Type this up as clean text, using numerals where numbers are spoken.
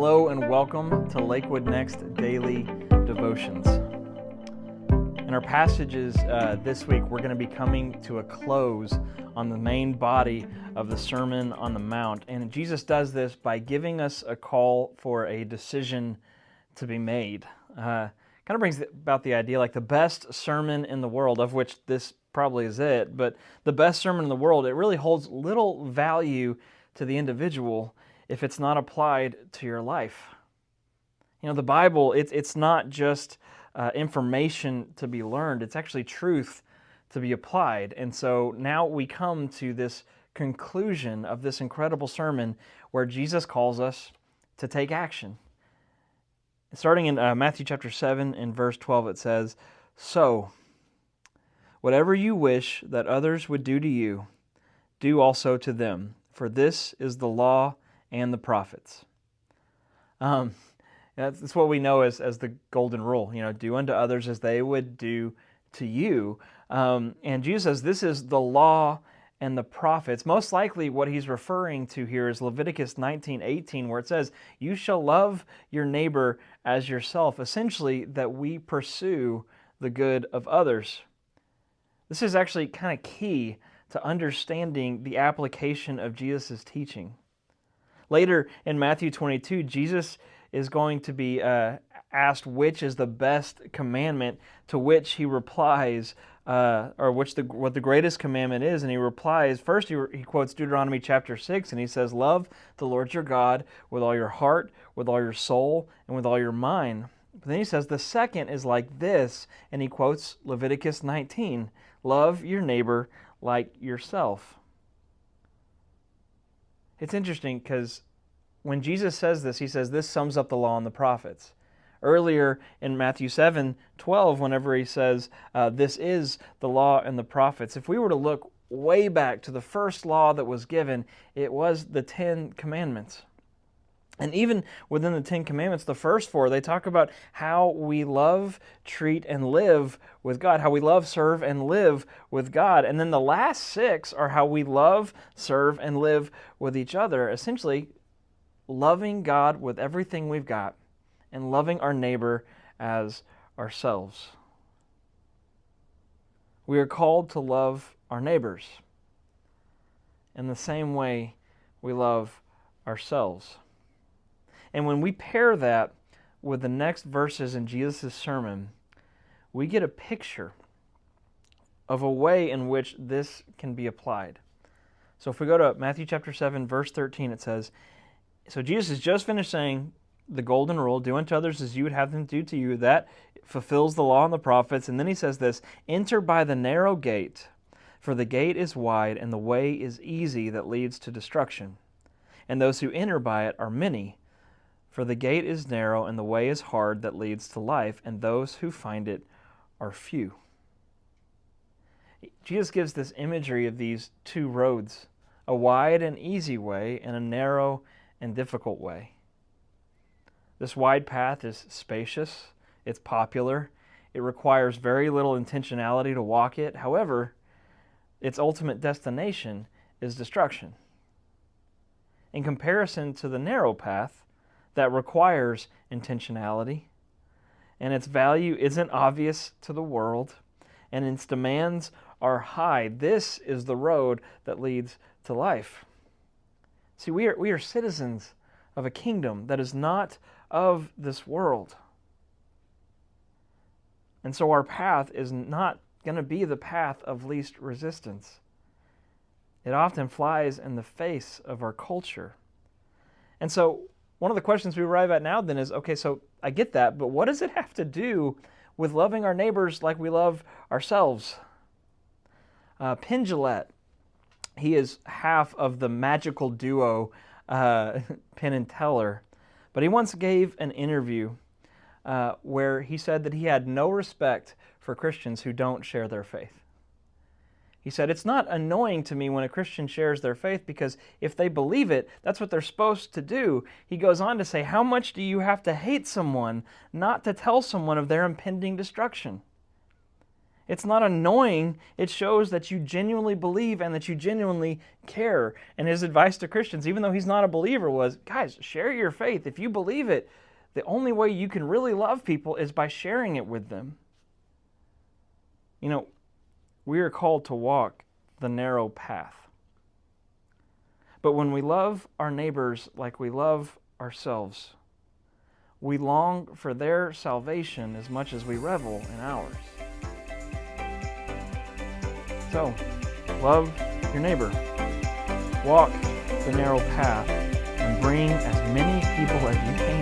Hello and welcome to Lakewood Next Daily Devotions. In our passages this week, we're going to be coming to a close on the main body of the Sermon on the Mount. And Jesus does this by giving us a call for a decision to be made. Kind of brings about the idea like the best sermon in the world, of which this probably is it, but the best sermon in the world, it really holds little value to the individual if it's not applied to your life. You know, the Bible, it's not just information to be learned, it's actually truth to be applied. And so now we come to this conclusion of this incredible sermon where Jesus calls us to take action. Starting in Matthew chapter 7 and verse 12, it says, "So, whatever you wish that others would do to you, do also to them, for this is the law and the prophets." That's what we know as the golden rule. You know, do unto others as they would do to you. And Jesus says this is the law and the prophets. Most likely what he's referring to here is Leviticus 19:18, where it says, "You shall love your neighbor as yourself." Essentially, that we pursue the good of others. This is actually kind of key to understanding the application of Jesus' teaching. Later in Matthew 22, Jesus is going to be asked which is the best commandment, to which he replies, what the greatest commandment is, and he replies, first he quotes Deuteronomy chapter 6, and he says, "Love the Lord your God with all your heart, with all your soul, and with all your mind." But then he says the second is like this, and he quotes Leviticus 19, "Love your neighbor like yourself." It's interesting because when Jesus says this, he says this sums up the law and the prophets. Earlier in Matthew 7:12, whenever he says this is the law and the prophets, if we were to look way back to the first law that was given, it was the 10 Commandments. And even within the 10 Commandments, the first 4, they talk about how we love, treat, and live with God, how we love, serve, and live with God. And then the last 6 are how we love, serve, and live with each other. Essentially, loving God with everything we've got and loving our neighbor as ourselves. We are called to love our neighbors in the same way we love ourselves. And when we pair that with the next verses in Jesus' sermon, we get a picture of a way in which this can be applied. So if we go to Matthew chapter 7, verse 13, it says, so Jesus has just finished saying the golden rule, do unto others as you would have them do to you. That fulfills the law and the prophets. And then he says this, "Enter by the narrow gate, for the gate is wide and the way is easy that leads to destruction. And those who enter by it are many. For the gate is narrow and the way is hard that leads to life, and those who find it are few." Jesus gives this imagery of these 2 roads, a wide and easy way and a narrow and difficult way. This wide path is spacious, it's popular, it requires very little intentionality to walk it. However, its ultimate destination is destruction. In comparison to the narrow path, that requires intentionality, and its value isn't obvious to the world, and its demands are high. This is the road that leads to life. See, we are citizens of a kingdom that is not of this world. And so our path is not going to be the path of least resistance. It often flies in the face of our culture. And so one of the questions we arrive at now then is, okay, so I get that, but what does it have to do with loving our neighbors like we love ourselves? Penn Jillette, he is half of the magical duo Penn and Teller, but he once gave an interview where he said that he had no respect for Christians who don't share their faith. He said, "It's not annoying to me when a Christian shares their faith because if they believe it, that's what they're supposed to do." He goes on to say, "How much do you have to hate someone not to tell someone of their impending destruction?" It's not annoying. It shows that you genuinely believe and that you genuinely care. And his advice to Christians, even though he's not a believer, was, guys, share your faith. If you believe it, the only way you can really love people is by sharing it with them. You know, we are called to walk the narrow path. But when we love our neighbors like we love ourselves, we long for their salvation as much as we revel in ours. So, love your neighbor, walk the narrow path, and bring as many people as you can